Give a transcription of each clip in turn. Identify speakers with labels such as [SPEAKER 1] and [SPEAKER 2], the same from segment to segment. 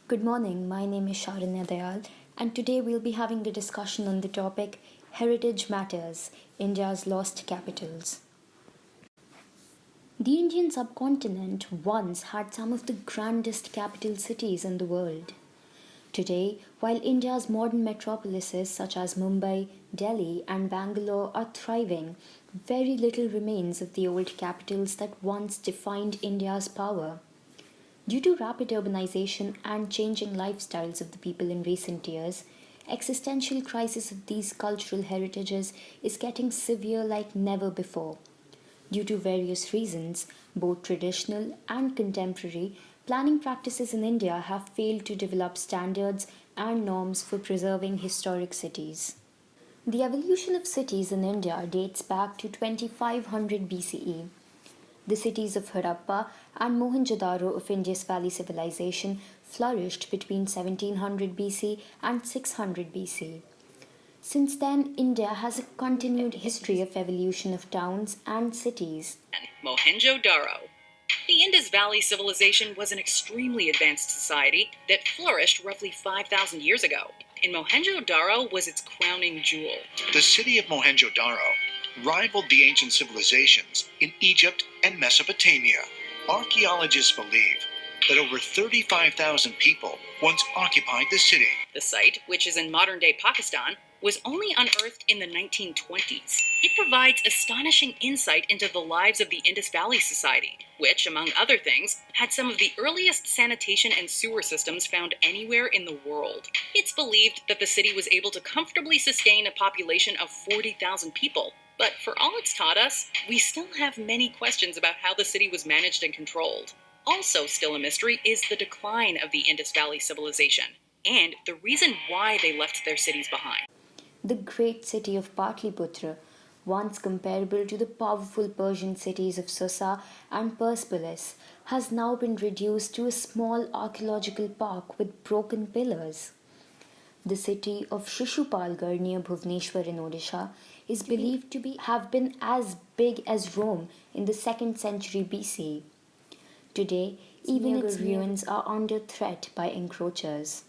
[SPEAKER 1] Good morning, my name is Sharanya Dayal, and today we'll be having a discussion on the topic Heritage Matters India's Lost Capitals. The Indian subcontinent once had some of the grandest capital cities in the world. Today, while India's modern metropolises such as Mumbai, Delhi, and Bangalore are thriving, very little remains of the old capitals that once defined India's power. Due to rapid urbanization and changing lifestyles of the people in recent years, existential crisis of these cultural heritages is getting severe like never before. Due to various reasons, both traditional and contemporary, planning practices in India have failed to develop standards and norms for preserving historic cities. The evolution of cities in India dates back to 2500 BCE. The cities of Harappa and Mohenjo-daro of Indus Valley Civilization flourished between 1700 BC and 600 BC. Since then, India has a continued history of evolution of towns and cities.
[SPEAKER 2] Mohenjo-daro. The Indus Valley Civilization was an extremely advanced society that flourished roughly 5,000 years ago, and Mohenjo-daro was its crowning jewel.
[SPEAKER 3] The city of Mohenjo-daro rivaled the ancient civilizations in Egypt and Mesopotamia. Archaeologists believe that over 35,000 people once occupied the city.
[SPEAKER 2] The site, which is in modern-day Pakistan, was only unearthed in the 1920s. It provides astonishing insight into the lives of the Indus Valley Society, which, among other things, had some of the earliest sanitation and sewer systems found anywhere in the world. It's believed that the city was able to comfortably sustain a population of 40,000 people. But for all it's taught us, we still have many questions about how the city was managed and controlled. Also still a mystery is the decline of the Indus Valley Civilization, and the reason why they left their cities behind.
[SPEAKER 1] The great city of Patliputra, once comparable to the powerful Persian cities of Susa and Persepolis, has now been reduced to a small archaeological park with broken pillars. The city of Shishupalgarh near Bhubaneswar in Odisha is believed to have been as big as Rome in the 2nd century BC. Today, even its ruins are under threat by encroachers.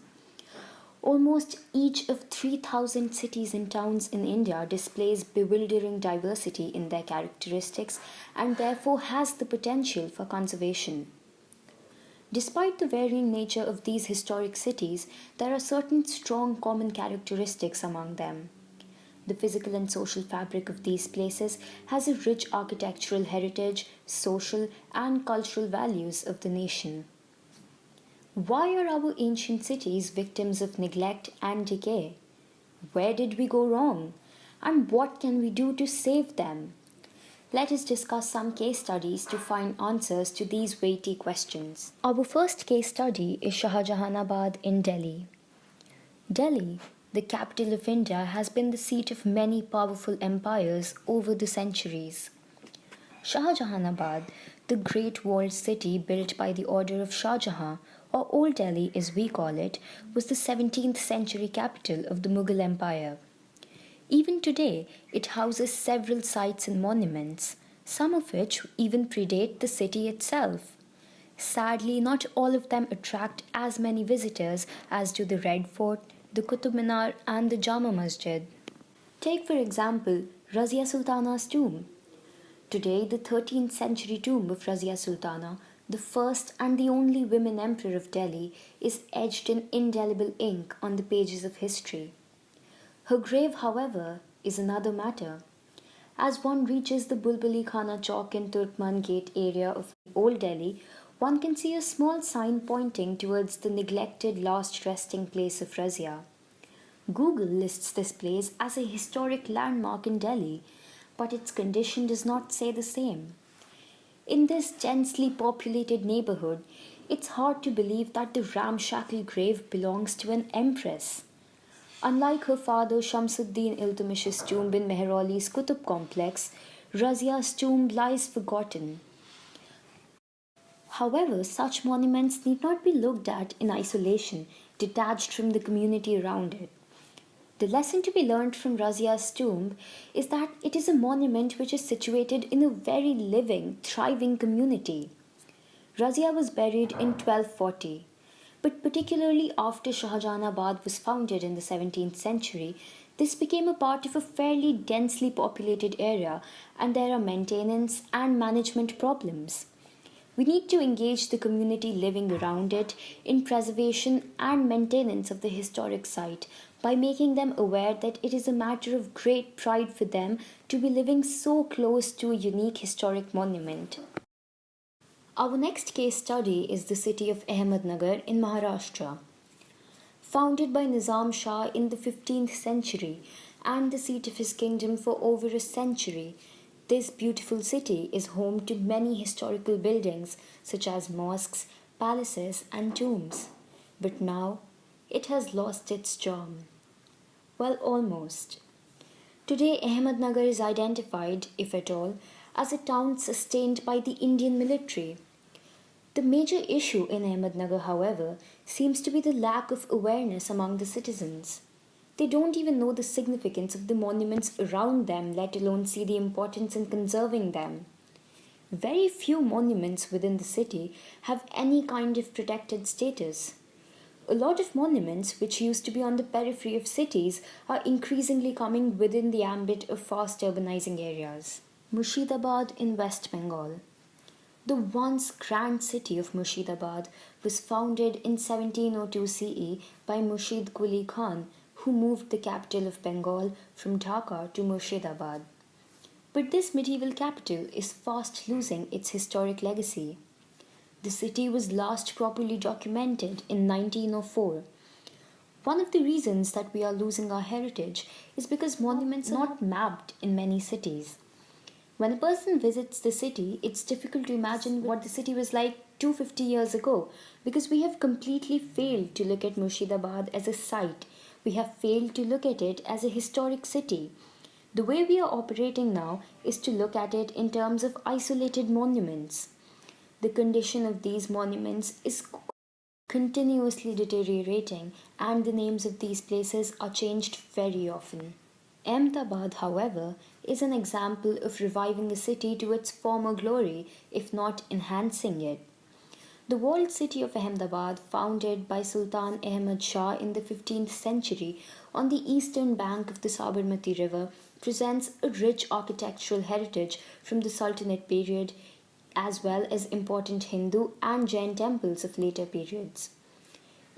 [SPEAKER 1] Almost each of 3,000 cities and towns in India displays bewildering diversity in their characteristics and therefore has the potential for conservation. Despite the varying nature of these historic cities, there are certain strong common characteristics among them. The physical and social fabric of these places has a rich architectural heritage, social and cultural values of the nation. Why are our ancient cities victims of neglect and decay? Where did we go wrong? And what can we do to save them? Let us discuss some case studies to find answers to these weighty questions. Our first case study is Shahjahanabad in Delhi. Delhi, the capital of India, has been the seat of many powerful empires over the centuries. Shahjahanabad, the great walled city built by the order of Shah Jahan, or Old Delhi as we call it, was the 17th century capital of the Mughal Empire. Even today, it houses several sites and monuments, some of which even predate the city itself. Sadly, not all of them attract as many visitors as do the Red Fort, the Qutub Minar, and the Jama Masjid. Take, for example, Razia Sultana's tomb. Today, the 13th century tomb of Razia Sultana, the first and the only women emperor of Delhi, is etched in indelible ink on the pages of history. Her grave, however, is another matter. As one reaches the Bulbuli Khana Chowk in Turkman Gate area of Old Delhi, one can see a small sign pointing towards the neglected last resting place of Razia. Google lists this place as a historic landmark in Delhi, but its condition does not say the same. In this densely populated neighborhood, it's hard to believe that the ramshackle grave belongs to an empress. Unlike her father Shamsuddin Iltutmish's tomb in Mehroli's Qutub complex, Razia's tomb lies forgotten. However, such monuments need not be looked at in isolation, detached from the community around it. The lesson to be learned from Razia's tomb is that it is a monument which is situated in a very living, thriving community. Razia was buried in 1240, But particularly after Shahjahanabad was founded in the 17th century, this became a part of a fairly densely populated area, and there are maintenance and management problems. We need to engage the community living around it in preservation and maintenance of the historic site by making them aware that it is a matter of great pride for them to be living so close to a unique historic monument. Our next case study is the city of Ahmednagar in Maharashtra. Founded by Nizam Shah in the 15th century and the seat of his kingdom for over a century, this beautiful city is home to many historical buildings such as mosques, palaces, and tombs. But now it has lost its charm. Well, almost. Today, Ahmednagar is identified, if at all, as a town sustained by the Indian military. The major issue in Ahmednagar, however, seems to be the lack of awareness among the citizens. They don't even know the significance of the monuments around them, let alone see the importance in conserving them. Very few monuments within the city have any kind of protected status. A lot of monuments, which used to be on the periphery of cities, are increasingly coming within the ambit of fast urbanizing areas. Murshidabad in West Bengal. The once grand city of Murshidabad was founded in 1702 CE by Murshid Quli Khan, who moved the capital of Bengal from Dhaka to Murshidabad. But this medieval capital is fast losing its historic legacy. The city was last properly documented in 1904. One of the reasons that we are losing our heritage is because monuments are not mapped in many cities. When a person visits the city, it's difficult to imagine what the city was like 250 years ago because we have completely failed to look at Murshidabad as a site. We have failed to look at it as a historic city. The way we are operating now is to look at it in terms of isolated monuments. The condition of these monuments is continuously deteriorating, and the names of these places are changed very often. Ahmedabad, however, is an example of reviving a city to its former glory, if not enhancing it. The walled city of Ahmedabad, founded by Sultan Ahmad Shah in the 15th century on the eastern bank of the Sabarmati River, presents a rich architectural heritage from the Sultanate period, as well as important Hindu and Jain temples of later periods.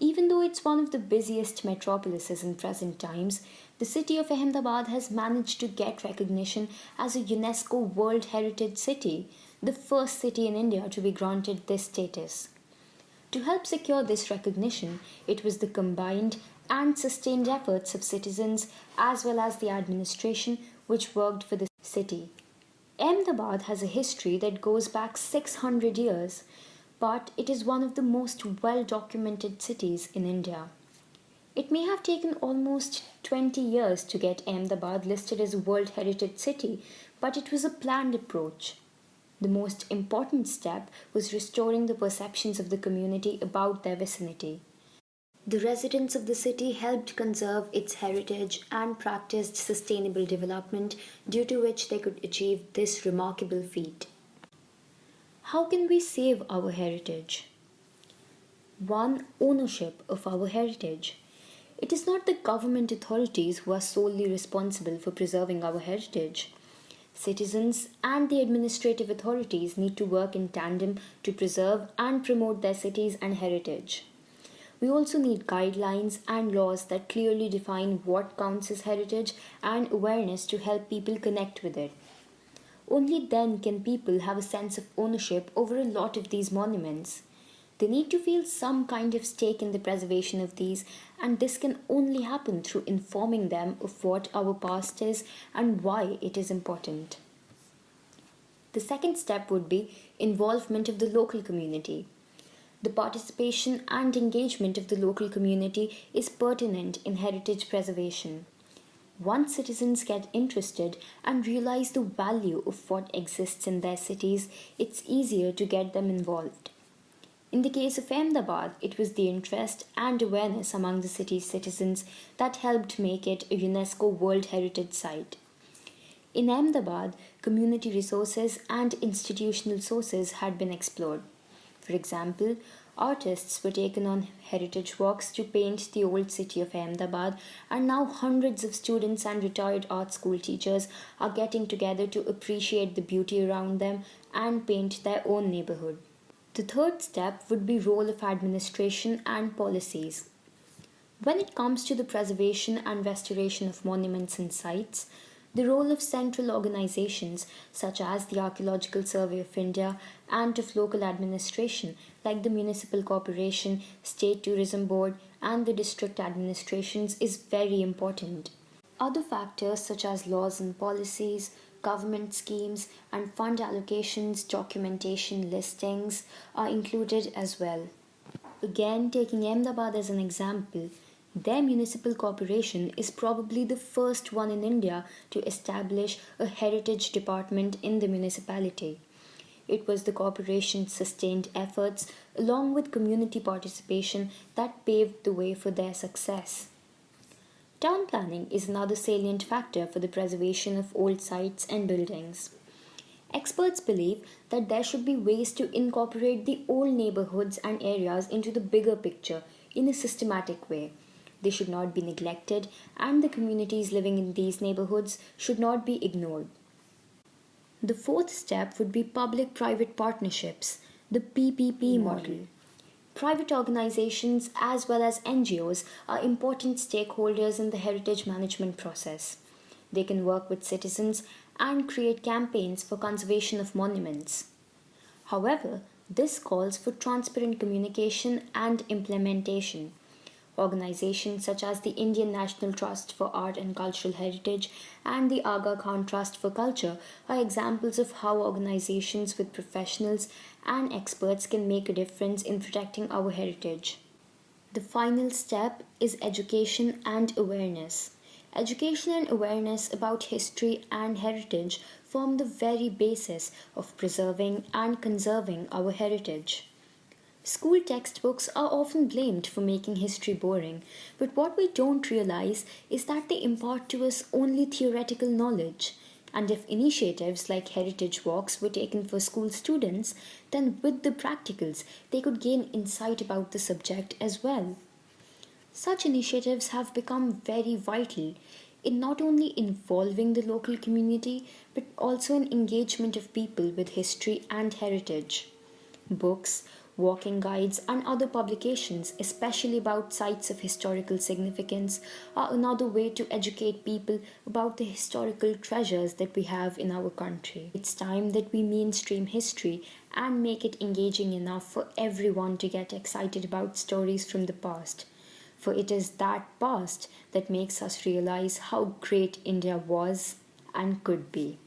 [SPEAKER 1] Even though it's one of the busiest metropolises in present times, the city of Ahmedabad has managed to get recognition as a UNESCO World Heritage City, the first city in India to be granted this status. To help secure this recognition, it was the combined and sustained efforts of citizens as well as the administration which worked for the city. Ahmedabad has a history that goes back 600 years, but it is one of the most well documented cities in India. It may have taken almost 20 years to get Ahmedabad listed as a World Heritage City, but it was a planned approach. The most important step was restoring the perceptions of the community about their vicinity. The residents of the city helped conserve its heritage and practiced sustainable development, due to which they could achieve this remarkable feat. How can we save our heritage? 1. Ownership of our heritage. It is not the government authorities who are solely responsible for preserving our heritage. Citizens and the administrative authorities need to work in tandem to preserve and promote their cities and heritage. We also need guidelines and laws that clearly define what counts as heritage and awareness to help people connect with it. Only then can people have a sense of ownership over a lot of these monuments. They need to feel some kind of stake in the preservation of these, and this can only happen through informing them of what our past is and why it is important. The second step would be involvement of the local community. The participation and engagement of the local community is pertinent in heritage preservation. Once citizens get interested and realize the value of what exists in their cities, it's easier to get them involved. In the case of Ahmedabad, it was the interest and awareness among the city's citizens that helped make it a UNESCO World Heritage Site. In Ahmedabad, community resources and institutional sources had been explored. For example, Artists were taken on heritage walks to paint the old city of Ahmedabad, and now hundreds of students and retired art school teachers are getting together to appreciate the beauty around them and paint their own neighborhood. The third step would be role of administration and policies. When it comes to the preservation and restoration of monuments and sites, the role of central organizations such as the Archaeological Survey of India and of local administration like the Municipal Corporation, State Tourism Board, and the district administrations is very important. Other factors such as laws and policies, government schemes, and fund allocations, documentation, listings are included as well. Again, taking Ahmedabad as an example, their municipal corporation is probably the first one in India to establish a heritage department in the municipality. It was the corporation's sustained efforts, along with community participation, that paved the way for their success. Town planning is another salient factor for the preservation of old sites and buildings. Experts believe that there should be ways to incorporate the old neighborhoods and areas into the bigger picture in a systematic way. They should not be neglected, and the communities living in these neighborhoods should not be ignored. The fourth step would be public private partnerships, the PPP model. Private organizations as well as NGOs are important stakeholders in the heritage management process. They can work with citizens and create campaigns for conservation of monuments. However, this calls for transparent communication and implementation. Organizations such as the Indian National Trust for Art and Cultural Heritage and the Aga Khan Trust for Culture are examples of how organizations with professionals and experts can make a difference in protecting our heritage. The final step is education and awareness. Education and awareness about history and heritage form the very basis of preserving and conserving our heritage. School textbooks are often blamed for making history boring, but what we don't realize is that they impart to us only theoretical knowledge. And if initiatives like heritage walks were taken for school students, then with the practicals, they could gain insight about the subject as well. Such initiatives have become very vital in not only involving the local community but also in engagement of people with history and heritage. Books, walking guides, and other publications, especially about sites of historical significance, are another way to educate people about the historical treasures that we have in our country. It's time that we mainstream history and make it engaging enough for everyone to get excited about stories from the past. For it is that past that makes us realize how great India was and could be.